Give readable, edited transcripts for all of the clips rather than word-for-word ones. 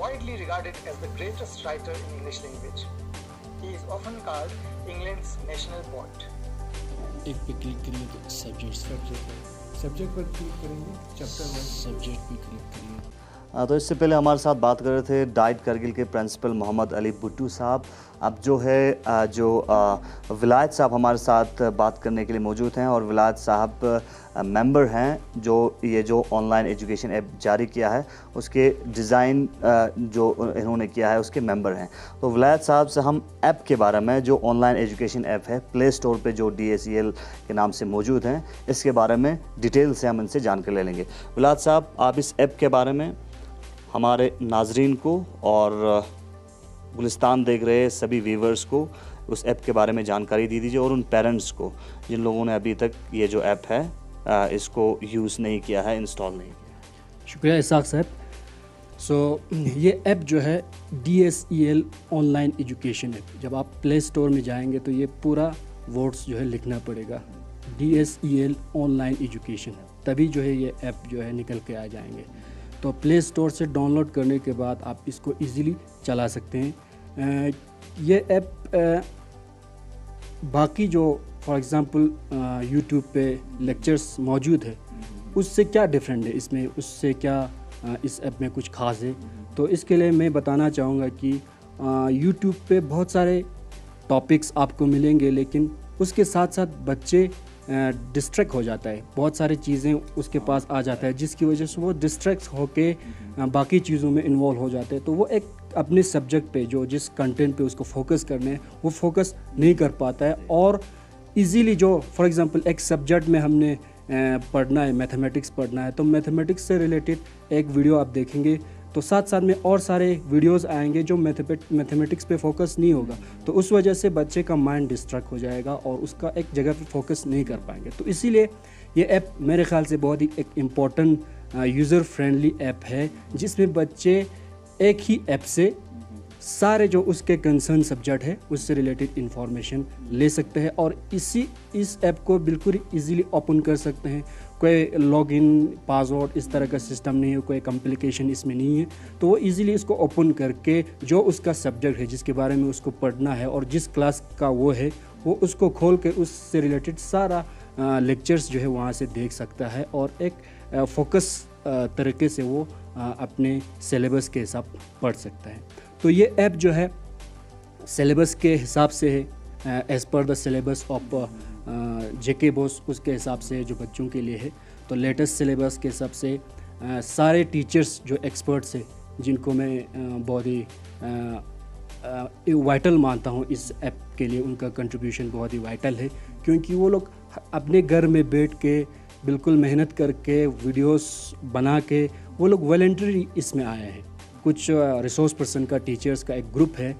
widely regarded as the greatest writer in English language. He is often called England's national poet. एक पे click करिए तो subject पर click करेंगे, chapter 1 subject पे क्लिक करिए। तो इससे पहले हमारे साथ बात कर रहे थे डाइट करगिल के प्रिंसिपल मोहम्मद अली भुट्टो साहब। अब जो है विलायत साहब हमारे साथ बात करने के लिए मौजूद हैं और विलायत साहब मेंबर हैं जो ऑनलाइन एजुकेशन ऐप जारी किया है उसके डिज़ाइन जो इन्होंने किया है उसके मेंबर हैं। तो विलायत साहब से हम ऐप के बारे में जो ऑनलाइन एजुकेशन ऐप है प्ले स्टोर पे जो DSEL के नाम से मौजूद हैं इसके बारे में डिटेल से हम इनसे जानकारी ले लेंगे। विलायत साहब, आप इस ऐप के बारे में हमारे नाजरीन को और गुलिस्तान देख रहे सभी व्यूवर्स को उस ऐप के बारे में जानकारी दे दीजिए और उन पेरेंट्स को जिन लोगों ने अभी तक ये जो ऐप है इसको यूज़ नहीं किया है, इंस्टॉल नहीं किया। शुक्रिया इसाक साहब। ये ऐप जो है DSEL ऑनलाइन एजुकेशन ऐप, जब आप प्ले स्टोर में जाएंगे तो ये पूरा वर्ड्स जो है लिखना पड़ेगा DSEL ऑनलाइन एजुकेशन है, तभी जो है ये ऐप जो है निकल के आ जाएंगे। तो प्ले स्टोर से डाउनलोड करने के बाद आप इसको इजीली चला सकते हैं। ये ऐप बाकी जो फॉर एग्ज़ाम्पल यूट्यूब पे लेक्चर्स मौजूद है उससे क्या डिफरेंट है, इसमें उससे क्या इस ऐप में कुछ ख़ास है, तो इसके लिए मैं बताना चाहूँगा कि यूट्यूब पे बहुत सारे टॉपिक्स आपको मिलेंगे लेकिन उसके साथ साथ बच्चे डिस्ट्रैक्ट हो जाता है, बहुत सारी चीज़ें उसके पास आ जाता है जिसकी वजह से वो डिस्ट्रैक्ट होके बाकी चीज़ों में इन्वॉल्व हो जाते हैं। तो वो एक अपने सब्जेक्ट पे जो जिस कंटेंट पे उसको फोकस करने है वो फोकस नहीं कर पाता है और इजीली जो फॉर एग्जांपल एक सब्जेक्ट में हमने पढ़ना है, मैथमेटिक्स पढ़ना है, तो मैथमेटिक्स से रिलेटेड एक वीडियो आप देखेंगे तो साथ साथ में और सारे वीडियोस आएंगे जो मैथमेटिक्स पे फोकस नहीं होगा, तो उस वजह से बच्चे का माइंड डिस्ट्रैक्ट हो जाएगा और उसका एक जगह पे फोकस नहीं कर पाएंगे। तो इसीलिए ये ऐप मेरे ख्याल से बहुत ही एक इम्पॉर्टेंट यूज़र फ्रेंडली ऐप है जिसमें बच्चे एक ही ऐप से सारे जो उसके कंसर्न सब्जेक्ट है उससे रिलेटेड इंफॉर्मेशन ले सकते हैं और इस ऐप को बिल्कुल इजीली ओपन कर सकते हैं। कोई लॉगिन पासवर्ड इस तरह का सिस्टम नहीं है, कोई कॉम्प्लिकेशन इसमें नहीं है, तो वो इजीली इसको ओपन करके जो उसका सब्जेक्ट है जिसके बारे में उसको पढ़ना है और जिस क्लास का वो है वो उसको खोल के उससे रिलेटेड सारा लेक्चर्स जो है वहाँ से देख सकता है और एक फोकस तरीके से वो अपने सिलेबस के हिसाब पढ़ सकता है। तो ये ऐप जो है सिलेबस के हिसाब से है, as per the syllabus of JK Bose उसके हिसाब से जो बच्चों के लिए है। तो लेटेस्ट सिलेबस के हिसाब से सारे टीचर्स जो एक्सपर्ट्स हैं जिनको मैं बहुत ही वाइटल मानता हूँ इस ऐप के लिए, उनका कंट्रीब्यूशन बहुत ही वाइटल है क्योंकि वो लोग अपने घर में बैठ के बिल्कुल मेहनत करके वीडियोस बना के वो लोग वॉलंटरी इसमें आए हैं। कुछ रिसोर्स पर्सन का टीचर्स का एक ग्रुप है,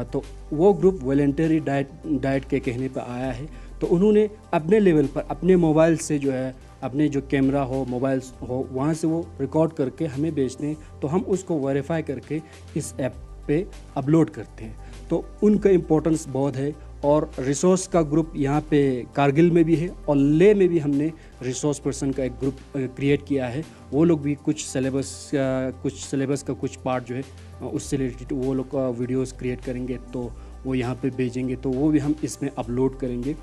तो वो ग्रुप वॉलंटरी डाइट के कहने पर आया है, तो उन्होंने अपने लेवल पर अपने मोबाइल से जो है अपने जो कैमरा हो मोबाइल हो वहाँ से वो रिकॉर्ड करके हमें भेजते हैं, तो हम उसको वेरीफाई करके इस ऐप पे अपलोड करते हैं। तो उनका इम्पोर्टेंस बहुत है और रिसोर्स का ग्रुप यहाँ पे कारगिल में भी है और ले में भी हमने रिसोर्स पर्सन का एक ग्रुप क्रिएट किया है। वो लोग भी कुछ सिलेबस का कुछ पार्ट जो है उससे रिलेटेड वो लोग का वीडियोस क्रिएट करेंगे तो वो यहाँ पे भेजेंगे, तो वो भी हम इसमें अपलोड करेंगे।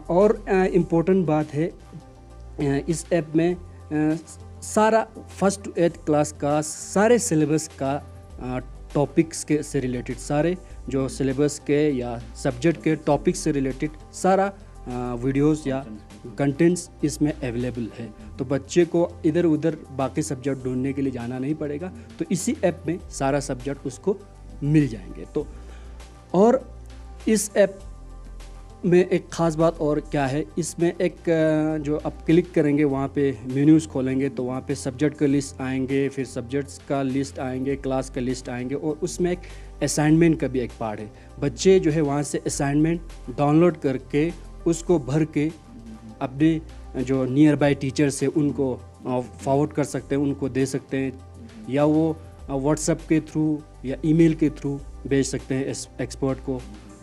और इम्पोर्टेंट बात है इस ऐप में सारा 1st to 8th क्लास का सारे सिलेबस का टॉपिक्स के से रिलेटेड सारे जो सिलेबस के या सब्जेक्ट के टॉपिक्स से रिलेटेड सारा वीडियोस या कंटेंट्स इसमें अवेलेबल है, तो बच्चे को इधर उधर बाकी सब्जेक्ट ढूंढने के लिए जाना नहीं पड़ेगा, तो इसी ऐप में सारा सब्जेक्ट उसको मिल जाएंगे। तो और इस ऐप में एक ख़ास बात और क्या है, इसमें एक जो आप क्लिक करेंगे वहाँ पे मेन्यूज़ खोलेंगे तो वहाँ पे सब्जेक्ट का लिस्ट आएंगे, फिर सब्जेक्ट्स का लिस्ट आएंगे, क्लास का लिस्ट आएंगे और उसमें एक असाइनमेंट का भी एक पार्ट है। बच्चे जो है वहाँ से असाइनमेंट डाउनलोड करके उसको भर के अपने जो नियर बाय टीचर्स है उनको फॉरवर्ड कर सकते हैं, उनको दे सकते हैं, या वो व्हाट्सएप के थ्रू या ईमेल के थ्रू भेज सकते हैं एक्सपर्ट को।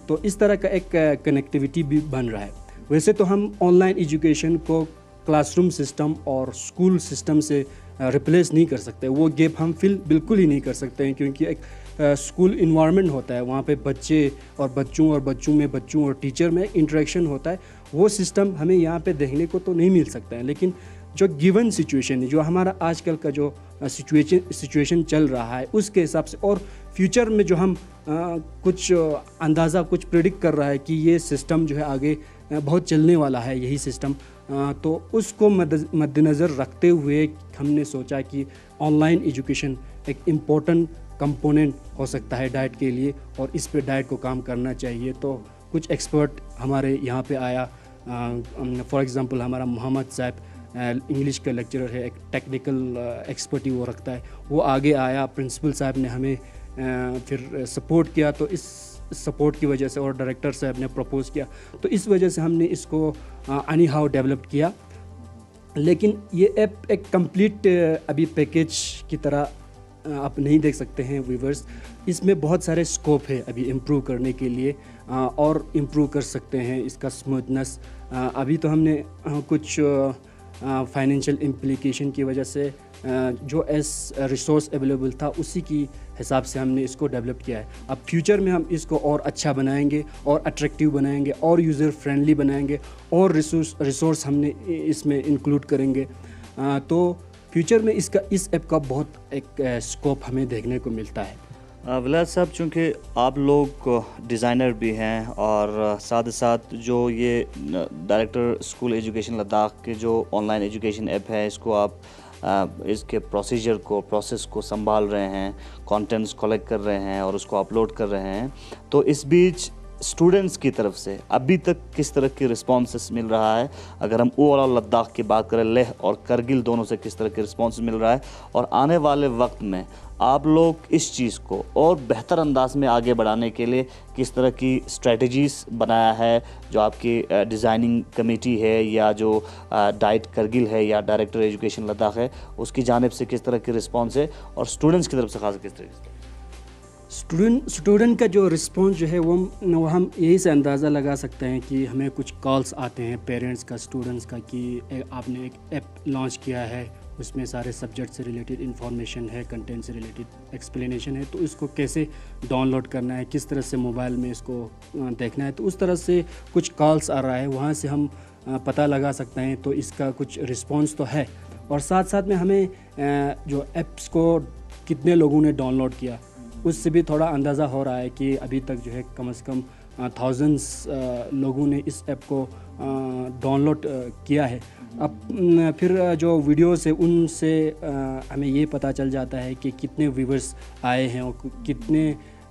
तो इस तरह का एक कनेक्टिविटी भी बन रहा है। वैसे तो हम ऑनलाइन एजुकेशन को क्लासरूम सिस्टम और स्कूल सिस्टम से रिप्लेस नहीं कर सकते, वो गैप हम फिल बिल्कुल ही नहीं कर सकते हैं, क्योंकि एक स्कूल इन्वायरमेंट होता है, वहाँ पे बच्चे और बच्चों में बच्चों और टीचर में इंटरेक्शन होता है। वो सिस्टम हमें यहाँ पे देखने को तो नहीं मिल सकता है, लेकिन जो गिवन सिचुएशन है, जो हमारा आजकल का जो सिचुएशन चल रहा है उसके हिसाब से, और फ्यूचर में जो हम कुछ अंदाज़ा कुछ प्रेडिक्ट कर रहा है कि ये सिस्टम जो है आगे बहुत चलने वाला है यही सिस्टम, तो उसको मद्देनज़र रखते हुए हमने सोचा कि ऑनलाइन एजुकेशन एक इम्पोर्टेंट कंपोनेंट हो सकता है डाइट के लिए, और इस पे डाइट को काम करना चाहिए। तो कुछ एक्सपर्ट हमारे यहाँ पे आया, फॉर एग्ज़ाम्पल हमारा मोहम्मद साहब इंग्लिश का लेक्चरर है, एक टेक्निकल एक्सपर्टी वो रखता है, वो आगे आया, प्रिंसिपल साहब ने हमें फिर सपोर्ट किया, तो इस सपोर्ट की वजह से, और डायरेक्टर साहब ने प्रपोज़ किया, तो इस वजह से हमने इसको एनी हाउ डेवलप किया। लेकिन ये ऐप एक कंप्लीट अभी पैकेज की तरह आप नहीं देख सकते हैं व्यूवर्स, इसमें बहुत सारे स्कोप है अभी इम्प्रूव करने के लिए, और इम्प्रूव कर सकते हैं इसका स्मूथनेस। अभी तो हमने कुछ फाइनेंशियल इम्प्लीकेशन की वजह से जो रिसोर्स अवेलेबल था उसी की हिसाब से हमने इसको डेवलप किया है। अब फ्यूचर में हम इसको और अच्छा बनाएंगे और अट्रैक्टिव बनाएंगे और यूज़र फ्रेंडली बनाएंगे, और रिसोर्स हमने इसमें इंक्लूड करेंगे। तो फ्यूचर में इस ऐप का बहुत एक स्कोप हमें देखने को मिलता है। विलायत साहब, चूँकि आप लोग डिज़ाइनर भी हैं और साथ ही साथ जो ये डायरेक्टर स्कूल एजुकेशन लद्दाख के जो ऑनलाइन एजुकेशन ऐप है, इसको आप इसके प्रोसेस को संभाल रहे हैं, कंटेंट्स कलेक्ट कर रहे हैं और उसको अपलोड कर रहे हैं, तो इस बीच स्टूडेंट्स की तरफ से अभी तक किस तरह की रिस्पॉन्सेस मिल रहा है? अगर हम ओवरऑल लद्दाख की बात करें, लेह और करगिल दोनों से किस तरह के रिस्पॉन्स मिल रहा है, और आने वाले वक्त में आप लोग इस चीज़ को और बेहतर अंदाज में आगे बढ़ाने के लिए किस तरह की स्ट्रेटजीज़ बनाया है? जो आपकी डिज़ाइनिंग कमेटी है या जो डाइट करगिल है या डायरेक्टर एजुकेशन लद्दाख है, उसकी जानिब से किस तरह की रिस्पॉन्स है, और स्टूडेंट्स की तरफ से खास किस तरह से? स्टूडेंट का जो रिस्पॉन्स जो है वो हम यही से अंदाज़ा लगा सकते हैं कि हमें कुछ कॉल्स आते हैं पेरेंट्स का, स्टूडेंट्स का, कि आपने एक ऐप लॉन्च किया है, उसमें सारे सब्जेक्ट से रिलेटेड इन्फॉर्मेशन है, कंटेंट से रिलेटेड एक्सप्लेनेशन है, तो इसको कैसे डाउनलोड करना है, किस तरह से मोबाइल में इसको देखना है, तो उस तरह से कुछ कॉल्स आ रहा है, वहाँ से हम पता लगा सकते हैं। तो इसका कुछ रिस्पॉन्स तो है, और साथ साथ में हमें जो ऐप्स को कितने लोगों ने डाउनलोड किया उससे भी थोड़ा अंदाज़ा हो रहा है कि अभी तक जो है कम से कम थाउजेंड्स लोगों ने इस ऐप को डाउनलोड किया है। अब फिर जो वीडियोस है उनसे हमें ये पता चल जाता है कि कितने व्यूवर्स आए हैं और कितने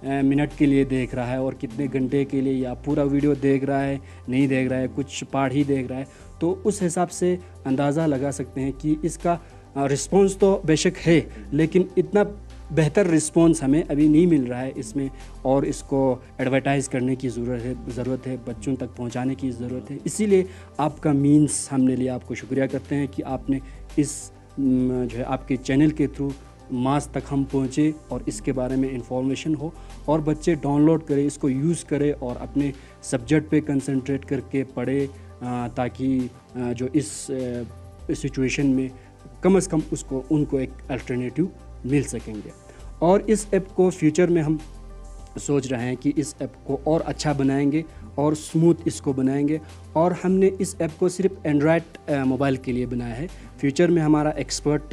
मिनट के लिए देख रहा है और कितने घंटे के लिए, या पूरा वीडियो देख रहा है, नहीं देख रहा है, कुछ पार्ट ही देख रहा है। तो उस हिसाब से अंदाज़ा लगा सकते हैं कि इसका रिस्पॉन्स तो बेशक है, लेकिन इतना बेहतर रिस्पॉन्स हमें अभी नहीं मिल रहा है इसमें, और इसको एडवर्टाइज़ करने की ज़रूरत है, बच्चों तक पहुंचाने की ज़रूरत है। इसीलिए आपका मीन्स हमने लिए आपको शुक्रिया करते हैं कि आपने इस जो है आपके चैनल के थ्रू मास तक हम पहुँचे और इसके बारे में इंफॉर्मेशन हो, और बच्चे डाउनलोड करें, इसको यूज़ करें और अपने सब्जेक्ट पे कंसंट्रेट करके पढ़े, ताकि जो इस सिचुएशन में कम से कम उनको एक अल्टरनेटिव मिल सकेंगे। और इस ऐप को फ्यूचर में हम सोच रहे हैं कि इस ऐप को और अच्छा बनाएंगे और स्मूथ इसको बनाएंगे, और हमने इस ऐप को सिर्फ एंड्रॉयड मोबाइल के लिए बनाया है। फ्यूचर में हमारा एक्सपर्ट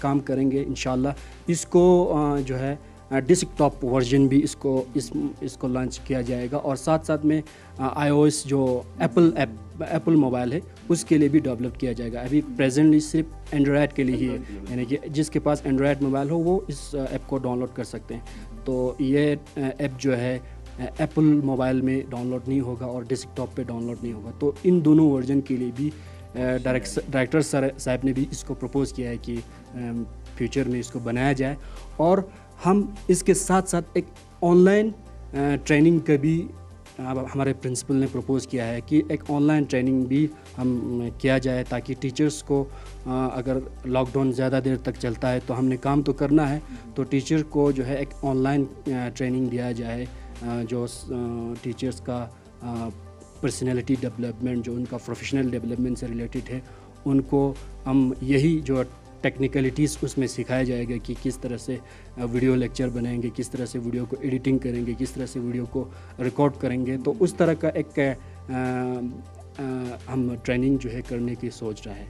काम करेंगे इंशाल्लाह। इसको जो है डेस्कटॉप वर्जन भी इसको लॉन्च किया जाएगा, और साथ साथ में iOS जो एप्पल मोबाइल है उसके लिए भी डेवलप किया जाएगा। अभी प्रेजेंटली सिर्फ एंड्रॉयड के लिए ही है, यानी कि जिसके पास एंड्रॉयड मोबाइल हो वो इस ऐप को डाउनलोड कर सकते हैं। तो ये ऐप जो है एप्पल मोबाइल में डाउनलोड नहीं होगा और डेस्कटॉप पे डाउनलोड नहीं होगा। तो इन दोनों वर्जन के लिए भी डायरेक्टर साहब ने भी इसको प्रपोज़ किया है कि फ्यूचर में इसको बनाया जाए, और हम इसके साथ साथ एक ऑनलाइन ट्रेनिंग का भी हमारे प्रिंसिपल ने प्रपोज़ किया है कि एक ऑनलाइन ट्रेनिंग भी हम किया जाए, ताकि टीचर्स को अगर लॉकडाउन ज़्यादा देर तक चलता है तो हमने काम तो करना है, तो टीचर को जो है एक ऑनलाइन ट्रेनिंग दिया जाए, जो टीचर्स का पर्सनैलिटी डेवलपमेंट, जो उनका प्रोफेशनल डेवलपमेंट से रिलेटेड है, उनको हम यही जो टेक्निकलिटीज़ उसमें सिखाया जाएगा कि किस तरह से वीडियो लेक्चर बनाएंगे, किस तरह से वीडियो को एडिटिंग करेंगे, किस तरह से वीडियो को रिकॉर्ड करेंगे। तो उस तरह का एक हम ट्रेनिंग जो है करने की सोच रहा है।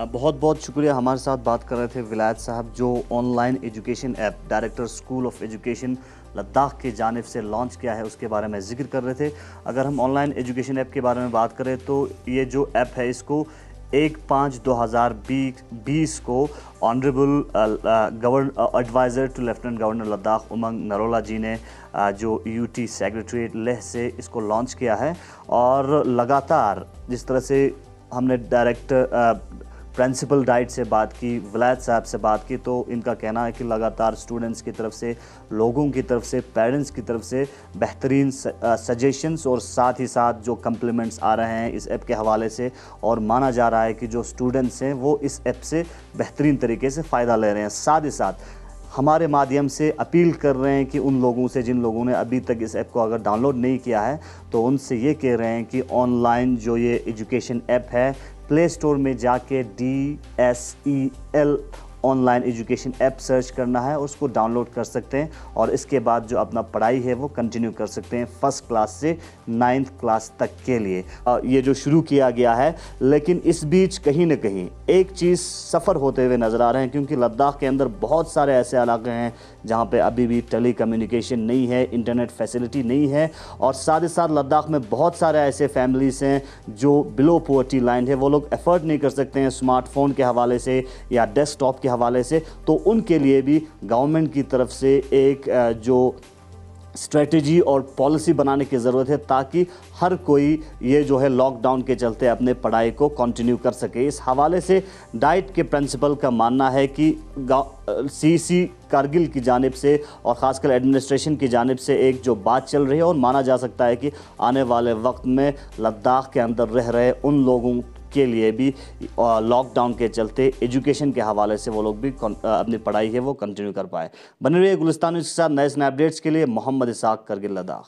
बहुत बहुत शुक्रिया। हमारे साथ बात कर रहे थे विलायत साहब, जो online education app director school of education Ladakh की जानिब से लॉन्च किया है उसके बारे में जिक्र कर रहे थे। अगर हम ऑनलाइन एजुकेशन ऐप के बारे में बात करें तो ये जो ऐप है इसको 1/5/2020 को honourable adviser to lieutenant governor Ladakh Umang Narola ji ने जो यूटी सेक्रेटरीट लेह से इसको लॉन्च किया है। और लगातार जिस तरह से हमने डायरेक्टर प्रिंसिपल डाइट से बात की, विलायत साहब से बात की, तो इनका कहना है कि लगातार स्टूडेंट्स की तरफ से, लोगों की तरफ से, पेरेंट्स की तरफ से बेहतरीन सजेशंस और साथ ही साथ जो कम्प्लीमेंट्स आ रहे हैं इस ऐप के हवाले से, और माना जा रहा है कि जो स्टूडेंट्स हैं वो इस ऐप से बेहतरीन तरीके से फ़ायदा ले रहे हैं। साथ ही साथ हमारे माध्यम से अपील कर रहे हैं कि उन लोगों से जिन लोगों ने अभी तक इस ऐप को अगर डाउनलोड नहीं किया है तो उनसे ये कह रहे हैं कि ऑनलाइन जो ये एजुकेशन ऐप है प्ले स्टोर में जाके DSEL online education app search करना है, उसको डाउनलोड कर सकते हैं और इसके बाद जो अपना पढ़ाई है वो कंटिन्यू कर सकते हैं 1st क्लास से 9th क्लास तक के लिए। ये जो शुरू किया गया है, लेकिन इस बीच कहीं ना कहीं एक चीज़ सफ़र होते हुए नज़र आ रहे हैं, क्योंकि लद्दाख के अंदर बहुत सारे ऐसे इलाके हैं जहाँ पे अभी भी टेली कम्युनिकेशन नहीं है, इंटरनेट फैसिलिटी नहीं है, और साथ ही साथ लद्दाख में बहुत सारे ऐसे फैमिलीज़ हैं जो बिलो पॉवर्टी लाइन है, वो लोग एफर्ट नहीं कर सकते हैं स्मार्टफोन के हवाले से या डेस्कटॉप के हवाले से। तो उनके लिए भी गवर्नमेंट की तरफ से एक जो स्ट्रेटजी और पॉलिसी बनाने की ज़रूरत है ताकि हर कोई ये जो है लॉकडाउन के चलते अपने पढ़ाई को कंटिन्यू कर सके। इस हवाले से डाइट के प्रिंसिपल का मानना है कि CC कारगिल की जानिब से और ख़ासकर एडमिनिस्ट्रेशन की जानिब से एक जो बात चल रही है, और माना जा सकता है कि आने वाले वक्त में लद्दाख के अंदर रह रहे उन लोगों के लिए भी लॉकडाउन के चलते एजुकेशन के हवाले से वो लोग भी अपनी पढ़ाई है वो कंटिन्यू कर पाए। बने रहिए गुलिस्तान न्यूज़ के साथ नए अपडेट्स के लिए। मोहम्मद इसाक, करगिल, लद्दाख।